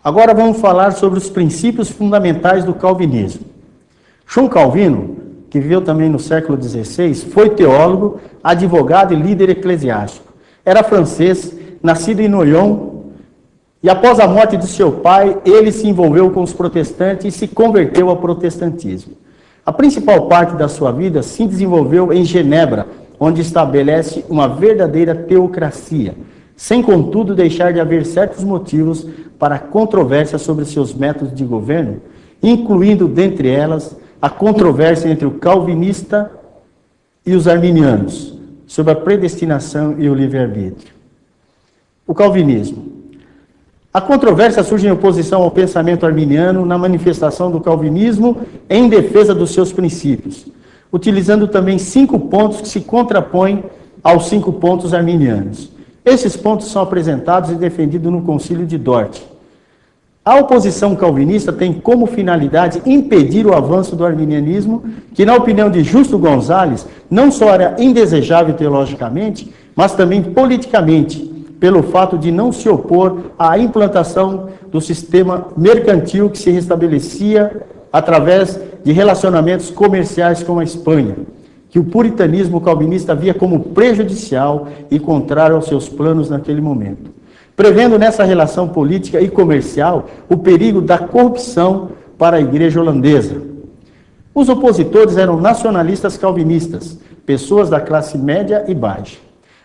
Agora vamos falar sobre os princípios fundamentais do calvinismo. João Calvino, que viveu também no século XVI, foi teólogo, advogado e líder eclesiástico. Era francês, nascido em Noyon, e após a morte de seu pai, ele se envolveu com os protestantes e se converteu ao protestantismo. A principal parte da sua vida se desenvolveu em Genebra, onde estabelece uma verdadeira teocracia, sem contudo deixar de haver certos motivos para controvérsia sobre seus métodos de governo, incluindo dentre elas a controvérsia entre o calvinista e os arminianos, sobre a predestinação e o livre-arbítrio. O calvinismo. A controvérsia surge em oposição ao pensamento arminiano na manifestação do calvinismo em defesa dos seus princípios, utilizando também 5 pontos que se contrapõem aos 5 pontos arminianos. Esses pontos são apresentados e defendidos no Concílio de Dort. A oposição calvinista tem como finalidade impedir o avanço do arminianismo, que, na opinião de Justo Gonzalez, não só era indesejável teologicamente, mas também politicamente, pelo fato de não se opor à implantação do sistema mercantil que se restabelecia através de relacionamentos comerciais com a Espanha, que o puritanismo calvinista via como prejudicial e contrário aos seus planos naquele momento, prevendo nessa relação política e comercial o perigo da corrupção para a igreja holandesa. Os opositores eram nacionalistas calvinistas, pessoas da classe média e baixa.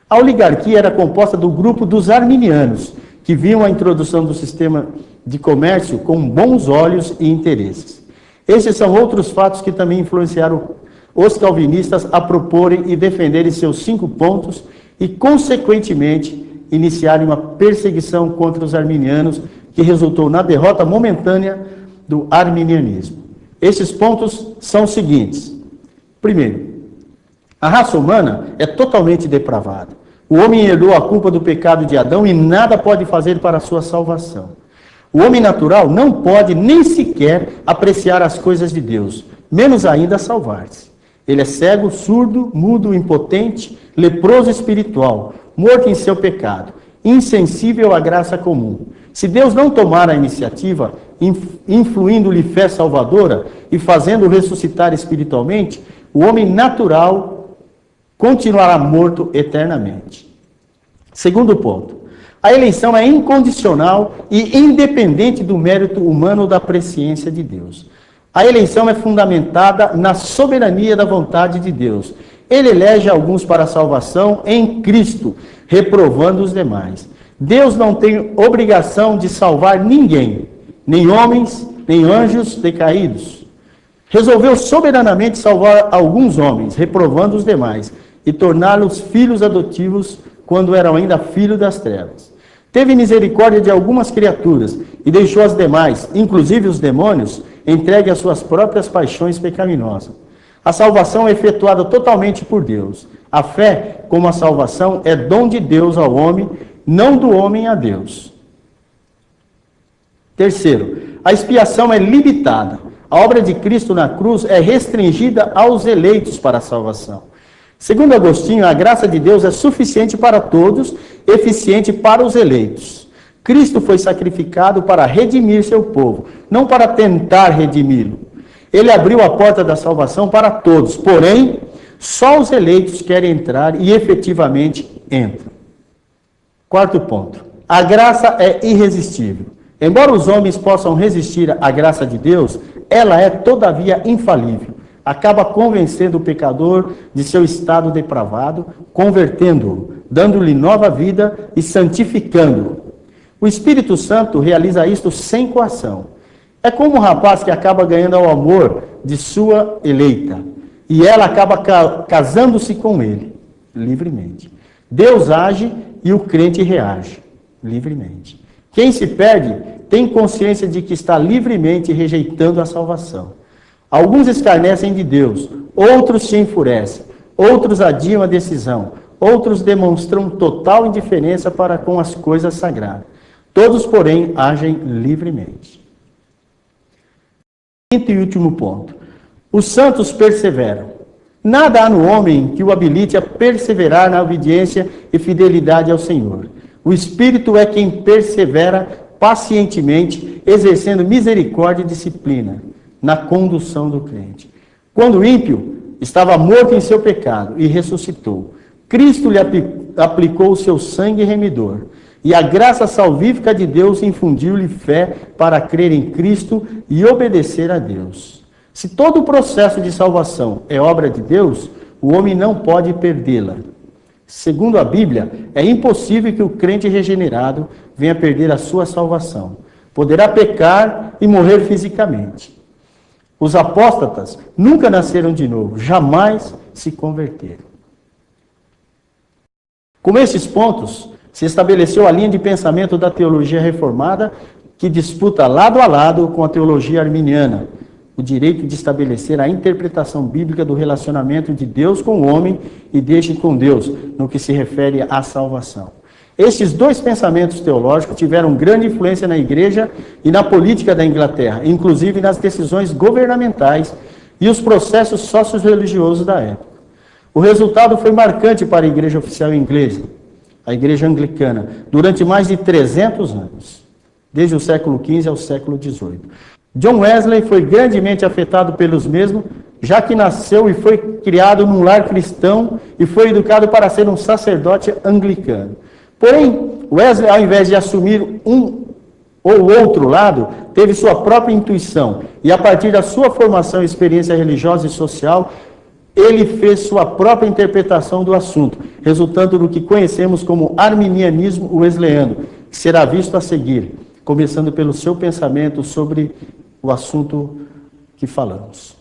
A oligarquia era composta do grupo dos arminianos, que viam a introdução do sistema de comércio com bons olhos e interesses. Esses são outros fatos que também influenciaram os calvinistas a proporem e defenderem seus 5 pontos e, consequentemente, iniciarem uma perseguição contra os arminianos, que resultou na derrota momentânea do arminianismo. Esses pontos são os seguintes. Primeiro, a raça humana é totalmente depravada. O homem herdou a culpa do pecado de Adão e nada pode fazer para a sua salvação. O homem natural não pode nem sequer apreciar as coisas de Deus, menos ainda salvar-se. Ele é cego, surdo, mudo, impotente, leproso espiritual, morto em seu pecado, insensível à graça comum. Se Deus não tomar a iniciativa, influindo-lhe fé salvadora e fazendo-o ressuscitar espiritualmente, o homem natural continuará morto eternamente. Segundo ponto, a eleição é incondicional e independente do mérito humano ou da presciência de Deus. A eleição é fundamentada na soberania da vontade de Deus. Ele elege alguns para a salvação em Cristo, reprovando os demais. Deus não tem obrigação de salvar ninguém, nem homens, nem anjos decaídos. Resolveu soberanamente salvar alguns homens, reprovando os demais, e torná-los filhos adotivos quando eram ainda filhos das trevas. Teve misericórdia de algumas criaturas e deixou as demais, inclusive os demônios, entregue às suas próprias paixões pecaminosas. A salvação é efetuada totalmente por Deus. A fé, como a salvação, é dom de Deus ao homem, não do homem a Deus. Terceiro, a expiação é limitada. A obra de Cristo na cruz é restringida aos eleitos para a salvação. Segundo Agostinho, a graça de Deus é suficiente para todos, eficiente para os eleitos. Cristo foi sacrificado para redimir seu povo, não para tentar redimi-lo. Ele abriu a porta da salvação para todos, porém, só os eleitos querem entrar e efetivamente entram. Quarto ponto, a graça é irresistível. Embora os homens possam resistir à graça de Deus, ela é todavia infalível. Acaba convencendo o pecador de seu estado depravado, convertendo-o, dando-lhe nova vida e santificando-o. O Espírito Santo realiza isto sem coação. É como um rapaz que acaba ganhando o amor de sua eleita, e ela acaba casando-se com ele, livremente. Deus age e o crente reage, livremente. Quem se perde tem consciência de que está livremente rejeitando a salvação. Alguns escarnecem de Deus, outros se enfurecem, outros adiam a decisão, outros demonstram total indiferença para com as coisas sagradas. Todos, porém, agem livremente. Quinto e último ponto. Os santos perseveram. Nada há no homem que o habilite a perseverar na obediência e fidelidade ao Senhor. O Espírito é quem persevera pacientemente, exercendo misericórdia e disciplina na condução do crente. Quando o ímpio estava morto em seu pecado e ressuscitou, Cristo lhe aplicou o seu sangue remidor, e a graça salvífica de Deus infundiu-lhe fé para crer em Cristo e obedecer a Deus. Se todo o processo de salvação é obra de Deus, o homem não pode perdê-la. Segundo a Bíblia, é impossível que o crente regenerado venha perder a sua salvação. Poderá pecar e morrer fisicamente. Os apóstatas nunca nasceram de novo, jamais se converteram. Com esses pontos, se estabeleceu a linha de pensamento da teologia reformada, que disputa lado a lado com a teologia arminiana, o direito de estabelecer a interpretação bíblica do relacionamento de Deus com o homem e deste com Deus, no que se refere à salvação. Estes dois pensamentos teológicos tiveram grande influência na igreja e na política da Inglaterra, inclusive nas decisões governamentais e os processos socio-religiosos da época. O resultado foi marcante para a igreja oficial inglesa, a igreja anglicana, durante mais de 300 anos, desde o século XV ao século XVIII. John Wesley foi grandemente afetado pelos mesmos, já que nasceu e foi criado num lar cristão e foi educado para ser um sacerdote anglicano. Porém, Wesley, ao invés de assumir um ou outro lado, teve sua própria intuição, e a partir da sua formação e experiência religiosa e social, ele fez sua própria interpretação do assunto, resultando no que conhecemos como arminianismo wesleyano, que será visto a seguir, começando pelo seu pensamento sobre o assunto que falamos.